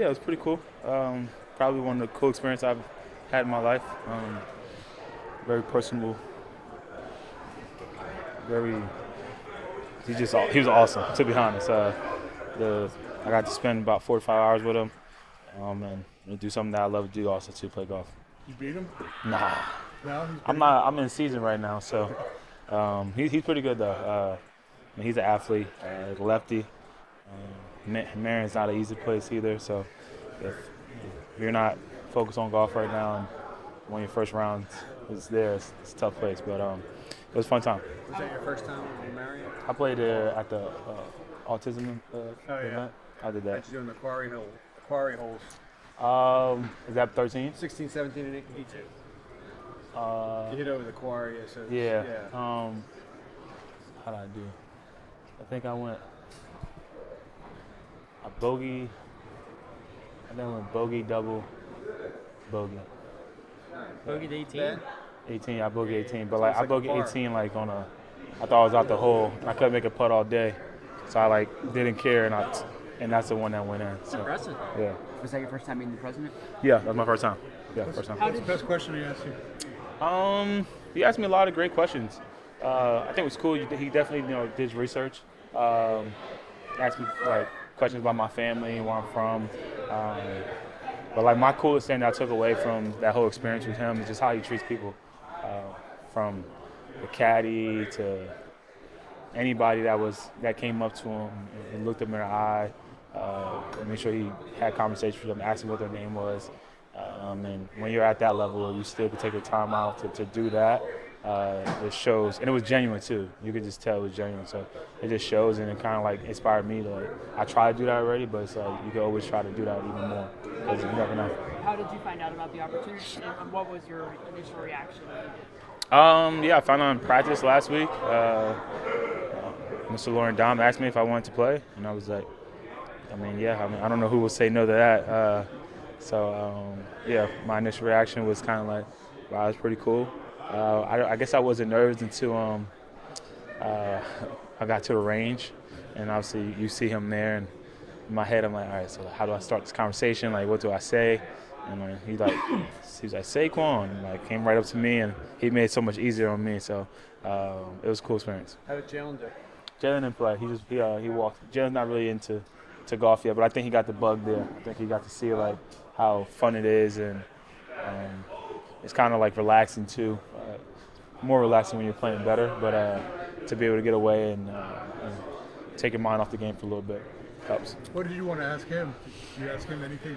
Yeah, it was pretty cool. Probably one of the cool experiences I've had in my life. Very personable. Very. He was awesome, to be honest. I got to spend about 45 hours with him, and do something that I love to do also, to play golf. You beat him? Nah, No, I'm not. I'm in season right now, so he's pretty good though. He's an athlete, lefty. Marion's not an easy place either, so if you're not focused on golf right now and one of your first rounds is there, it's a tough place. But it was a fun time. Was that your first time in Marion? I played at the autism event. I did that. How'd you do in the quarry holes? Is that 13? 16, 17, and 18. You hit over the quarry. So Yeah. How did I do? I think I went a bogey. I then went bogey, double, bogey. Bogeyed 18? 18, I bogeyed 18. But I like a bogeyed par. 18 I thought I was out the hole. I couldn't make a putt all day. So I didn't care, and that's the one that went in. That's So, impressive. yeah. Was that your first time meeting the president? Yeah, that was my first time. Yeah, first time. What's the best question he asked you? He asked me a lot of great questions. I think it was cool. He definitely, did his research. Asked me questions about my family, where I'm from. But my coolest thing that I took away from that whole experience with him is just how he treats people, from the caddy to anybody that came up to him and looked him in the eye. Make sure he had conversations with them, asked them what their name was. And when you're at that level, you still could take the time out to do that. It shows, and it was genuine too. You could just tell it was genuine. So it just shows, and it kind of inspired me to I tried to do that already, but it's you can always try to do that even more because you never know. How did you find out about the opportunity, and what was your initial reaction? I found out in practice last week. Mr. Lauren Dom asked me if I wanted to play, and I was like, I don't know who will say no to that. My initial reaction was kind of wow, that's pretty cool. I guess I wasn't nervous until I got to the range, and obviously you see him there, and in my head I'm like, all right, so how do I start this conversation? What do I say? And he was like Saquon, and came right up to me, and he made it so much easier on me. So it was a cool experience. How did Jalen do? Jalen didn't play. He walked. Jalen's not really into golf yet, but I think he got the bug there. I think he got to see how fun it is, and it's kind of relaxing too. More relaxing when you're playing better, but to be able to get away and take your mind off the game for a little bit helps. What did you want to ask him? Did you ask him anything?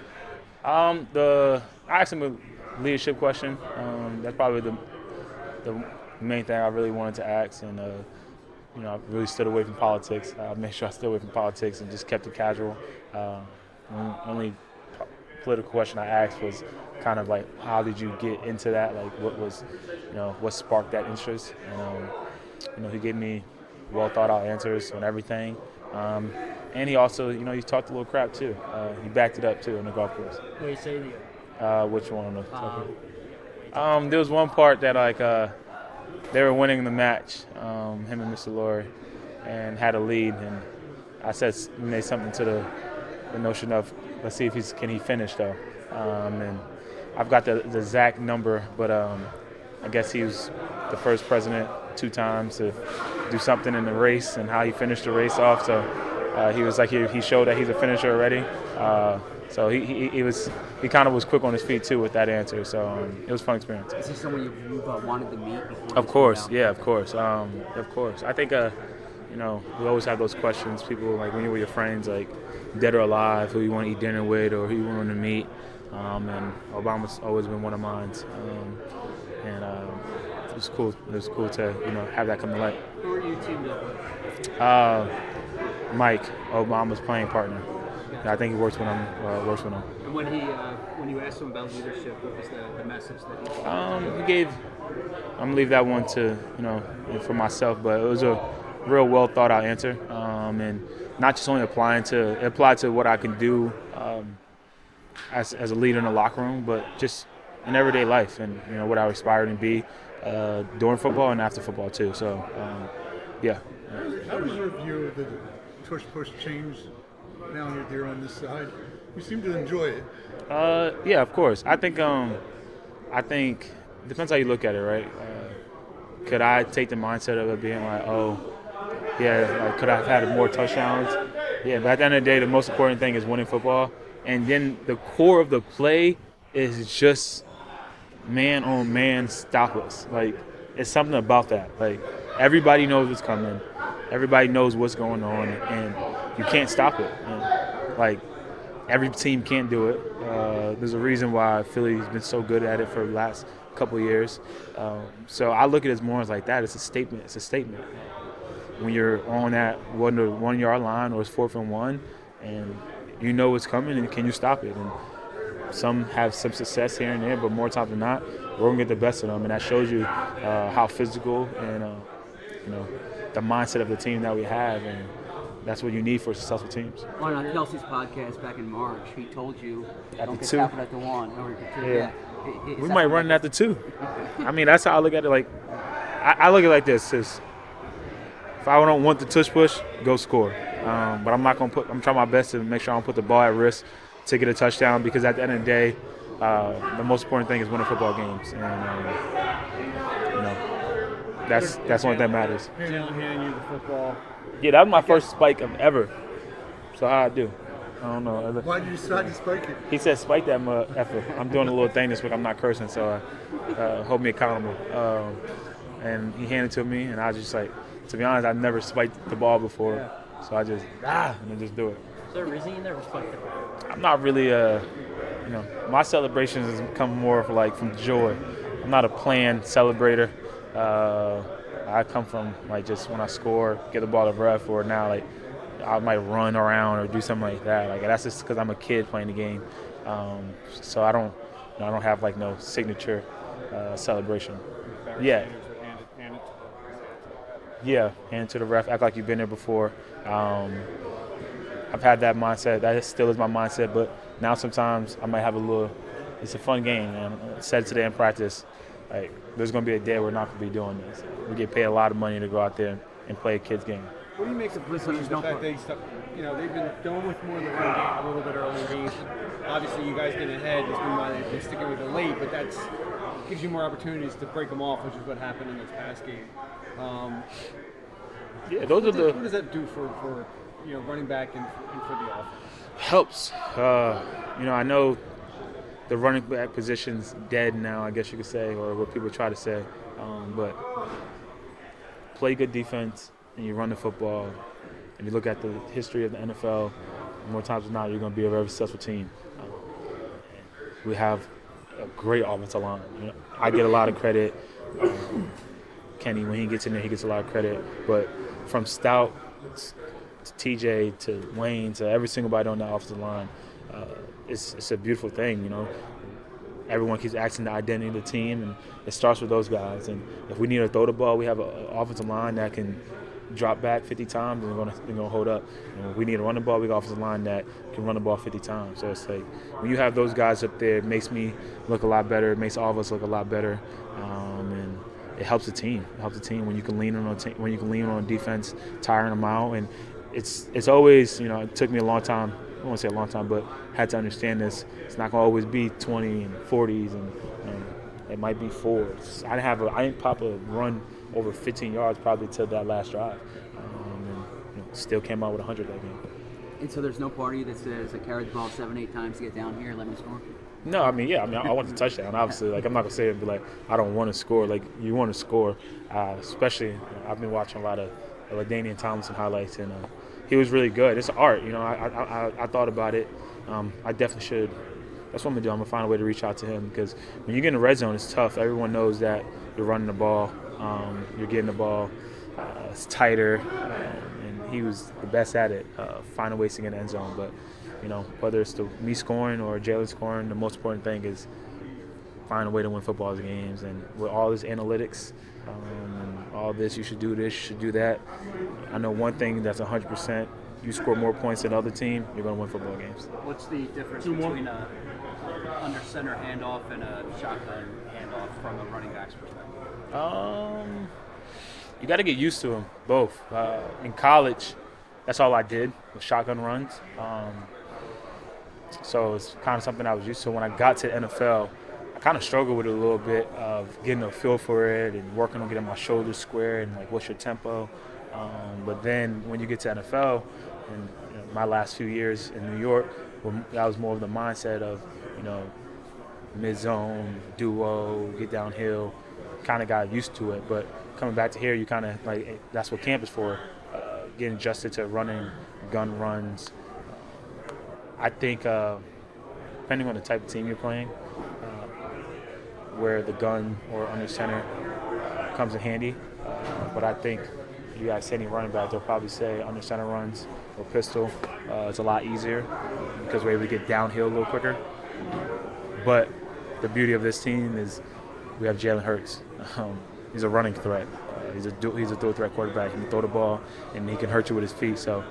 I asked him a leadership question. That's probably the main thing I really wanted to ask, and I really stood away from politics. I made sure I stood away from politics and just kept it casual. Only political question I asked was kind of how did you get into that? What was, what sparked that interest? And he gave me well thought out answers on everything. And he also, he talked a little crap too. He backed it up too on the golf course. What did he say to you? Which one? There was one part that they were winning the match, him and Mr. Laurie, and had a lead, and I made something to the notion of let's see if can he finish though. And I've got the exact number, but I guess he was the first president 2 times to do something in the race and how he finished the race off. So he was he showed that he's a finisher already. So he kind of was quick on his feet too with that answer. So it was a fun experience. Is he someone you've wanted to meet before? Of course, yeah, of course. Of course. I think we always have those questions. People when you're with your friends, dead or alive, who you want to eat dinner with or who you want to meet. And Obama's always been one of mine. And it was cool. It was cool to have that come to light. Who are you teamed up with? Mike, Obama's playing partner. I think he works with him. And when you asked him about leadership, what was the message that he He gave. I'm gonna leave that one to for myself, but it was a real well thought out answer, and not just only applied to what I can do as a leader in the locker room, but just in everyday life and what I aspire to be during football and after football too. So yeah. How does your view of the push change now you're on this side You seem to enjoy it. Yeah, of course. I think it depends how you look at it, right? Could I take the mindset of it being like, oh, yeah, like could I have had more touchdowns? Yeah, but at the end of the day, the most important thing is winning football. And then the core of the play is just man-on-man stopless. Like, it's something about that. Like, everybody knows what's coming. Everybody knows what's going on, and you can't stop it. And, like, every team can't do it. There's a reason why Philly's been so good at it for the last couple of years. So I look at it as more as like that. It's a statement. It's a statement. When you're on that 1 yard line or it's 4th and 1, and you know what's coming, and can you stop it? And some have some success here and there, but more times than not, we're gonna get the best of them, and that shows you how physical and the mindset of the team that we have, and that's what you need for successful teams. On Kelsey's podcast back in March, he told you At don't the get two. tackled at the 1 or at the 2. Yeah. Is We that might what run it that at the 2. I mean, that's how I look at it. Like, I look at it like this: is if I don't want the tush push, go score. But I'm not gonna I'm trying my best to make sure I don't put the ball at risk to get a touchdown, because at the end of the day, the most important thing is winning football games, and that's the only thing that matters. Handing you the football. Yeah, that was my first spike of ever. So how I do? I don't know. Why did you decide to spike it? He said spike that effort. I'm doing a little thing this week. I'm not cursing, so hold me accountable. And he handed it to me, and I was just like, to be honest, I've never spiked the ball before. So I just, and then just do it. Is there a reason you never spiked it? I'm not really, my celebrations come more from joy. I'm not a planned celebrator. I come from, just when I score, get the ball to ref, or now, I might run around or do something like that. That's just because I'm a kid playing the game. So I don't have, no signature celebration. Yeah. Yeah, hand it to the ref, act like you've been there before. I've had that mindset. That still is my mindset, but now sometimes I might have it's a fun game, man. I said today in practice, there's going to be a day we're not going to be doing this. We get paid a lot of money to go out there and play a kid's game. What do you make of the fact they've been going with more of the run game a little bit early in games? Obviously, you guys getting ahead is why they've been sticking with it late, but that gives you more opportunities to break them off, which is what happened in this past game. Yeah, those are the. What does that do for running back and for the offense? Helps. I know the running back position's dead now, I guess you could say, or what people try to say. But play good defense and you run the football. And you look at the history of the NFL, more times than not, you're going to be a very successful team. We have a great offensive line. I get a lot of credit. Kenny, when he gets in there, he gets a lot of credit. But from Stout to TJ to Wayne to every single body on that offensive line, it's a beautiful thing, Everyone keeps asking the identity of the team, and it starts with those guys. And if we need to throw the ball, we have an offensive line that can drop back 50 times and they're gonna hold up. And if we need to run the ball, we got an offensive line that can run the ball 50 times. So it's when you have those guys up there, it makes me look a lot better. It makes all of us look a lot better, and it helps the team. It helps the team when you can lean on defense, tiring them out. And it's always, it took me a long time. I don't want to say a long time, but had to understand this. It's not going to always be 20 and 40s, and it might be 4s. I didn't pop a run over 15 yards probably till that last drive, and still came out with 100 that game. And so there's no party that says I carried the ball 7-8 times to get down here and let me score? No, I want the touchdown, obviously. I'm not going to say it and be like, I don't want to score. You want to score, especially, I've been watching a lot of LaDainian Tomlinson highlights, and he was really good. It's an art, I thought about it. I definitely should. That's what I'm going to do. I'm going to find a way to reach out to him, because when you get in the red zone, it's tough. Everyone knows that you're running the ball. You're getting the ball. It's tighter. And he was the best at it, finding ways to get in the end zone. But, whether it's me scoring or Jalen scoring, the most important thing is find a way to win football games. And with all this analytics and all this, you should do this, you should do that. I know one thing that's 100%. You score more points than the other team, you're going to win football games. What's the difference between a under center handoff and a shotgun handoff from a running back's perspective? You got to get used to them both. In college, that's all I did was shotgun runs. So it's kind of something I was used to. When I got to the NFL, I kind of struggled with it a little bit of getting a feel for it and working on getting my shoulders square and like what's your tempo. But then when you get to NFL, and my last few years in New York, that was more of the mindset of, mid-zone, duo, get downhill, kind of got used to it. But coming back to here, you kind of like, that's what camp is for, getting adjusted to running gun runs. I think depending on the type of team you're playing, where the gun or under center comes in handy. But I think if you ask any running back, they'll probably say under center runs or pistol. It's a lot easier because we're able to get downhill a little quicker. But the beauty of this team is we have Jalyx Hunt. He's a running threat. He's a throw threat quarterback. He can throw the ball and he can hurt you with his feet. So,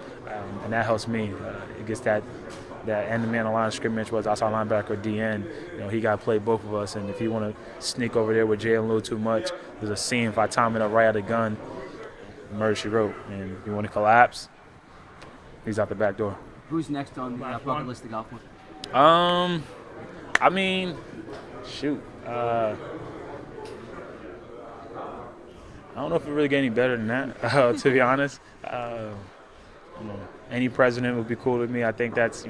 and that helps me. It gets that end man on line of scrimmage, was outside linebacker or DN. He got to play both of us. And if you want to sneak over there with Jalen a little too much, there's a seam. If I time it up right out of the gun, murder she wrote. And if you want to collapse, he's out the back door. Who's next on the bucket list to golf with? I mean, shoot. I don't know if it really get any better than that, to be honest. Any president would be cool with me. I think that's,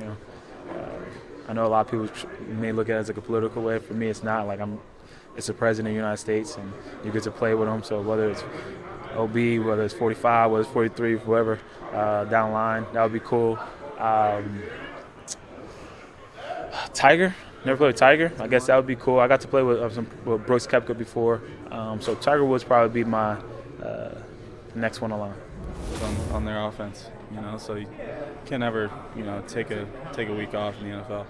I know a lot of people may look at it as like a political way. For me, it's not. Like, it's the president of the United States, and you get to play with him. So whether it's OB, whether it's 45, whether it's 43, whoever, down the line, that would be cool. Tiger. Never played with Tiger. I guess that would be cool. I got to play with Brooks Koepka before. So Tiger Woods probably be my next one along. On their offense, so you can't ever, take a week off in the NFL.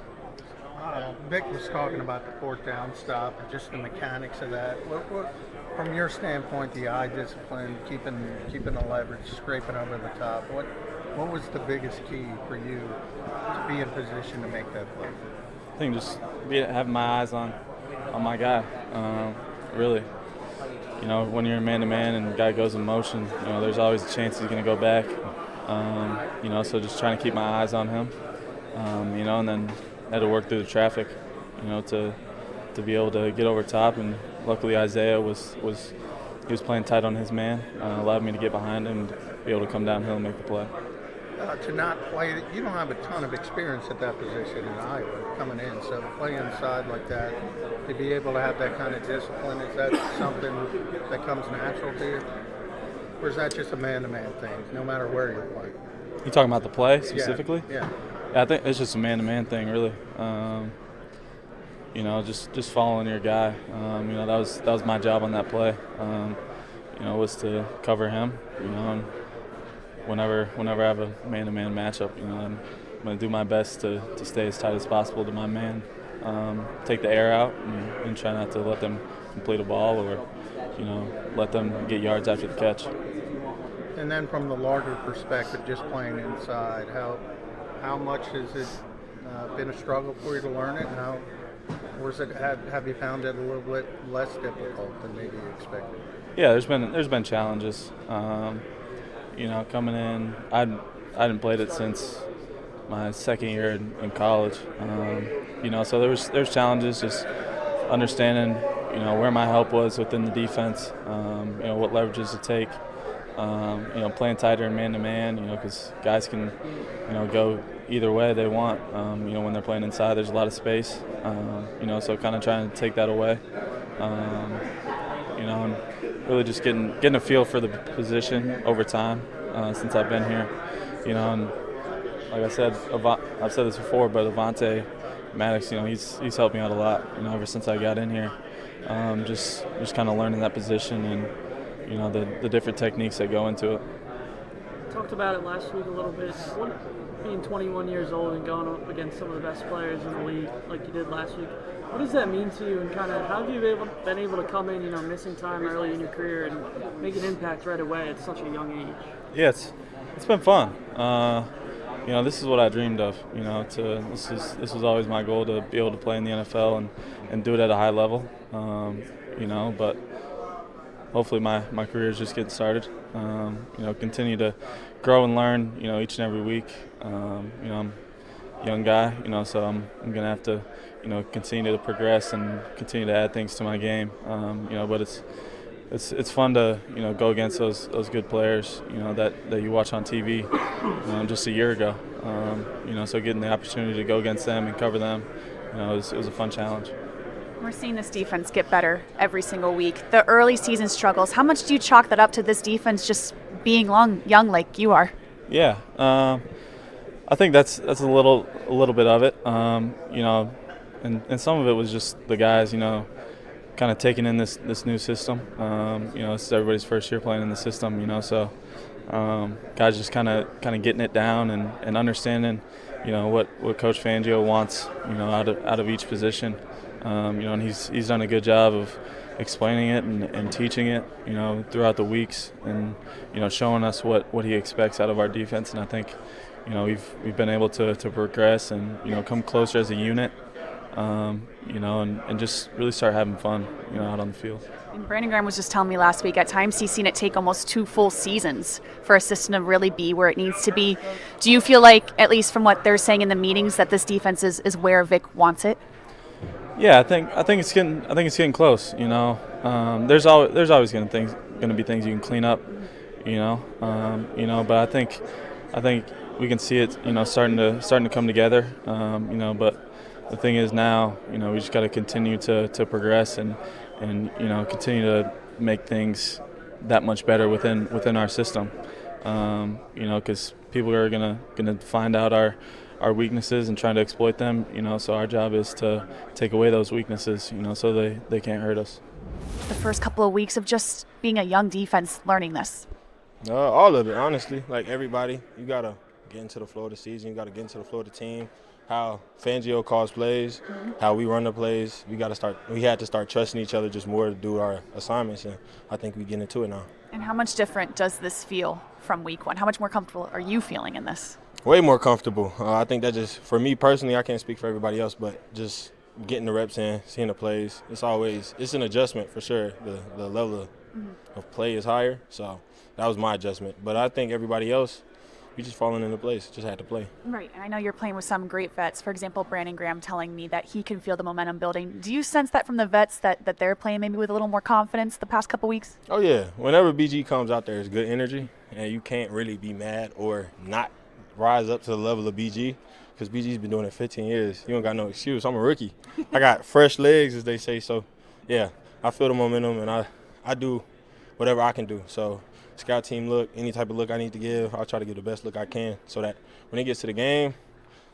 Vic was talking about the fourth down stop and just the mechanics of that. What, from your standpoint, the eye discipline, keeping the leverage, scraping over the top, what was the biggest key for you to be in position to make that play? I think just having my eyes on my guy, really. When you're man-to-man and the guy goes in motion, there's always a chance he's going to go back. So just trying to keep my eyes on him, and then had to work through the traffic, to be able to get over top. And luckily Isaiah was playing tight on his man, allowed me to get behind him and be able to come downhill and make the play. To not play, you don't have a ton of experience at that position in Iowa coming in, so to play inside like that, to be able to have that kind of discipline, is that something that comes natural to you? Or is that just a man-to-man thing, no matter where you play? You talking about the play specifically? Yeah. I think it's just a man-to-man thing, really. Just following your guy. That was my job on that play. Was to cover him. And whenever I have a man-to-man matchup, I'm going to do my best to stay as tight as possible to my man, take the air out, and try not to let them complete a ball or, let them get yards after the catch. And then from the larger perspective, just playing inside, how much has it been a struggle for you to learn it? Or have you found it a little bit less difficult than maybe you expected? Yeah, there's been challenges. Coming in, I hadn't played it since my second year in college. So there's challenges, just understanding, where my help was within the defense, what leverages to take, playing tighter and man-to-man, because guys can, go either way they want. When they're playing inside, there's a lot of space, so kind of trying to take that away, and really just getting a feel for the position over time since I've been here, and like I said, I've said this before, but Avante Maddox, he's helped me out a lot, ever since I got in here. Just kind of learning that position and, the different techniques that go into it. Talked about it last week a little bit. Being 21 years old and going up against some of the best players in the league like you did last week, what does that mean to you, and kind of how have you been able to come in, missing time early in your career and make an impact right away at such a young age? Yeah, it's been fun. This is what I dreamed of. This was always my goal, to be able to play in the NFL and do it at a high level. But hopefully my career is just getting started. Continue to grow and learn. Each and every week. I'm young guy, so I'm going to have to, continue to progress and continue to add things to my game. But it's fun to, go against those good players, that you watch on TV just a year ago. So getting the opportunity to go against them and cover them, it was a fun challenge. We're seeing this defense get better every single week. The early season struggles, how much do you chalk that up to this defense just being young like you are? Yeah, I think that's a little bit of it. And some of it was just the guys, kind of taking in this new system. This is everybody's first year playing in the system, so guys just kind of getting it down and understanding, what Coach Fangio wants, out of each position. And he's done a good job of explaining it and teaching it, throughout the weeks and, showing us what he expects out of our defense. And I think, we've been able to progress and, come closer as a unit, and just really start having fun, out on the field. And Brandon Graham was just telling me last week, at times he's seen it take almost 2 full seasons for a system to really be where it needs to be. Do you feel like, at least from what they're saying in the meetings, that this defense is where Vic wants it? Yeah, I think it's getting close. There's always going to be things you can clean up. But I think we can see it. Starting to come together. But the thing is now, we just got to continue to progress and continue to make things that much better within our system. Because people are gonna find out our weaknesses and trying to exploit them, so our job is to take away those weaknesses, so they can't hurt us. The first couple of weeks of just being a young defense, learning this? All of it, honestly. Like everybody, you got to get into the flow of the season. You got to get into the flow of the team, how Fangio calls plays, how we run the plays. We had to start trusting each other just more to do our assignments, and I think we get into it now. And how much different does this feel from week 1? How much more comfortable are you feeling in this? Way more comfortable. I think that just, for me personally, I can't speak for everybody else, but just getting the reps in, seeing the plays, it's an adjustment for sure. The level of play is higher, so that was my adjustment. But I think everybody else, we just falling into place, just had to play. Right, and I know you're playing with some great vets. For example, Brandon Graham telling me that he can feel the momentum building. Do you sense that from the vets that they're playing maybe with a little more confidence the past couple weeks? Oh, yeah. Whenever BG comes out there, it's good energy, and you can't really be mad or not rise up to the level of BG, because BG's been doing it 15 years. You don't got no excuse. I'm a rookie. I got fresh legs, as they say. So, yeah, I feel the momentum, and I do whatever I can do. So, scout team look, any type of look I need to give, I'll try to give the best look I can so that when he gets to the game,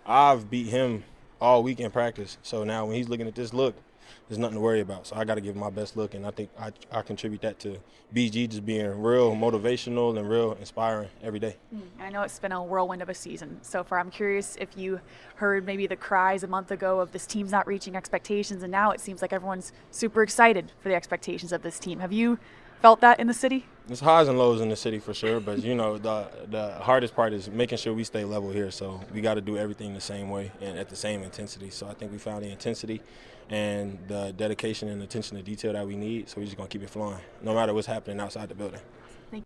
I've beat him all week in practice. So now when he's looking at this look, there's nothing to worry about. So I got to give him my best look, and I think I contribute that to BG just being real motivational and real inspiring every day. I know it's been a whirlwind of a season so far. I'm curious if you heard maybe the cries a month ago of this team's not reaching expectations, and now it seems like everyone's super excited for the expectations of this team. Have you felt that in the city? There's highs and lows in the city for sure, but the hardest part is making sure we stay level here. So we got to do everything the same way and at the same intensity. So I think we found the intensity and the dedication and attention to detail that we need. So we're just gonna keep it flowing, no matter what's happening outside the building.